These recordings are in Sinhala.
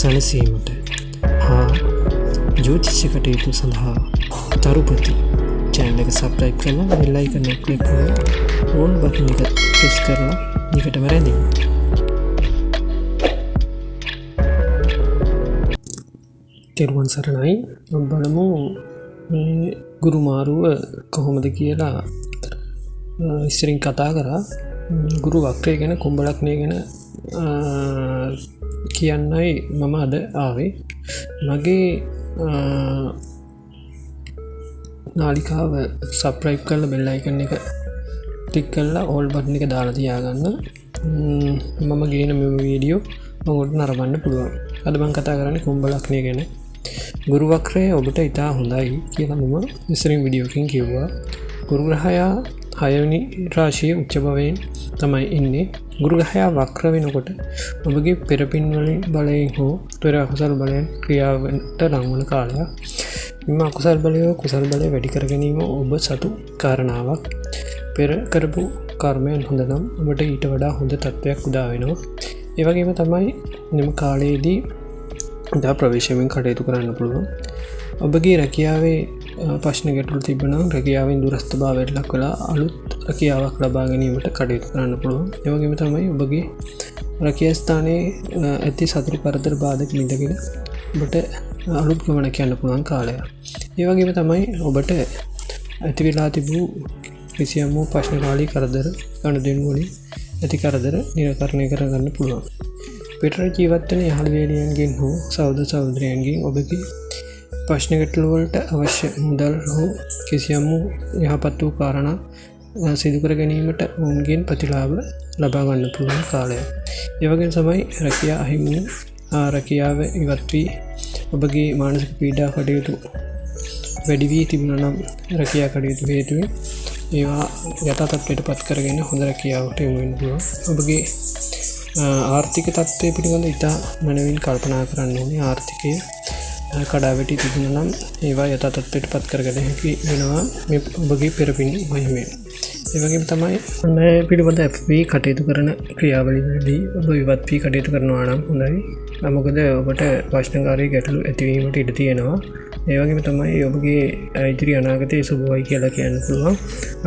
සැලසීමට හා ජ්‍යොතිෂ කටයුතු සඳහා තරුපති channel එක subscribe කරලා bell icon එක click කරලා all button එක press කරලා නිකටම රැඳෙන්න. තෙරුවන් සරණයි. අපි බලමු මේ ගුරු මාරුව කොහොමද කියලා. ඉස්සරින් කතා කරා ගුරු වක්‍රය ගැන, කුම්භ ලග්නය ගැන කියන්නයි මම අද ආවේ. මගේ නාලිකාව subscribe කරලා bell icon එක click කරලා all button එක දාලා තියාගන්න. මම ගේන මේ වීඩියෝ ඔයාලට නරඹන්න පුළුවන්. අද මම කතා කරන්නේ කුම්භ ලග්නය ගැන. ගුරු වක්‍රය ඔබට ඉතා හොඳයි කියලා මම ඉස්සරින් වීඩියෝ එකකින් කිව්වා. ගුරු ග්‍රහයා 6 වෙනි රාශියේ උච්ච භවයෙන් තමයි ඉන්නේ. ගුරු ග්‍රහයා වක්‍ර වෙනකොට ඔබගේ පෙරපින් වලින් බලයෙන් හෝ පෙර අකුසල් බලයෙන් ක්‍රියාවට ලංවන කාලයක්. මෙම අකුසල් බලය කුසල් බලය වැඩි කර ගැනීම ඔබ සතු කාරණාවක්. පෙර කරපු කර්මයන් හොඳ නම් ඔබට ඊට වඩා හොඳ තත්ත්වයක් උදා වෙනවා. ඒ වගේම තමයි මෙම කාලයේදී දා ප්‍රවේශයෙන් කටයුතු කරන්න පුළුවන්. ඔබගේ රැකියාවේ ප්‍රශ්න ගැටලු තිබෙනවා නම් රැකියාවෙන් දුරස්ත භාවයට ලක් වෙලා අලුත් රැකියාවක් ලබා ගැනීමට කටයුතු කරන්න පුළුවන්. ඒ වගේම තමයි ඔබගේ රැකියා ස්ථානයේ ඇති සතුරු කරදර බාධක මිදගෙන ඔබට අලුත් ගමනක් යන්න පුළුවන් කාලයක්. ඒ වගේම තමයි ඔබට ඇති වෙලා තිබූ කිසියම් ප්‍රශ්නකාලී කරදර ගනුදෙනු වලින් ඇති කරදර නිරාකරණය කරගන්න පුළුවන්. පිටර ජීවත් වෙන යහළ වේලියන්ගෙන් හෝ සහෝදර සහෝදරයන්ගෙන් ඔබගේ ප්‍රශ්න ගැටලු වලට අවශ්‍ය මුදල් හෝ කිසියම් යහපත් වූ කාරණා සිදු කර ගැනීමට ඔවුන්ගෙන් ප්‍රතිලාභ ලබා ගන්න පුළුවන් කාලයක්. ඒ වගේම තමයි රැකියාව අහිමි රැකියාව ඉවත් වී ඔබගේ මානසික පීඩා කටයුතු වැඩි වී තිබුණා නම් රැකියාව කටයුතු හේතුවෙන් ඒවා යථා තත්ත්වයට පත් කරගෙන හොඳ රැකියාවකට යොමු වෙන්න පුළුවන්. ඔබගේ ආර්ථික තත්ත්වය පිළිබඳ ඉතා මනවින් කල්පනා කරන්න ඕනේ. ආර්ථිකය කඩාවැටි තිබුණා නම් ඒවා යථා තත්ත්වයට පත් කරගන්න හැකි වෙනවා මේ ඔබගේ පෙරපින් මහිමයෙන්. ඒ වගේම තමයි මේ පිළිබඳ අපි කටයුතු කරන ක්‍රියාවලියේදී ඔබ ඉවත් වී කටයුතු කරනවා නම් හොඳයි. මොකද ඔබට ප්‍රශ්නකාරී ගැටලු ඇතිවීමට ඉඩ තියෙනවා. ඒ වගේම තමයි ඔබගේ ඉදිරි අනාගතයේ සුබවයි කියලා කියන්න පුළුවන්.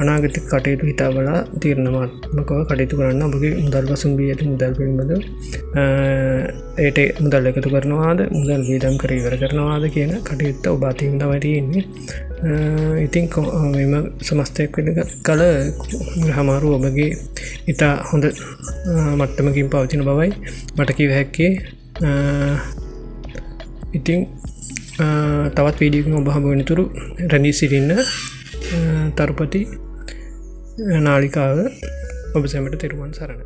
අනාගත කටයුතු හිතාබලා තීරණාත්මකව කටයුතු කරන්න. ඔබගේ මුදල් පසුම්බිය ඇති මුදල් පිළිබඳ ඒට මුදල් එකතු කරනවාද, මුදල් වියදම් කර ඉවර කරනවාද කියන කටයුත්ත ඔබ අතින් තමයි තියෙන්නේ. ඉතින් මෙම සමස්තයක් වෙන කල ග්‍රහමාරු ඔබගේ ඉතා හොඳ මට්ටමකින් පවතින බවයි මට කිව හැක්කේ. ඉතින් තවත් වීඩියෝකින් ඔබ හමු වෙනතුරු රැඳී සිටින්න. තරුපති නාලිකාව ඔබ සැමට තෙරුවන් සරණයි.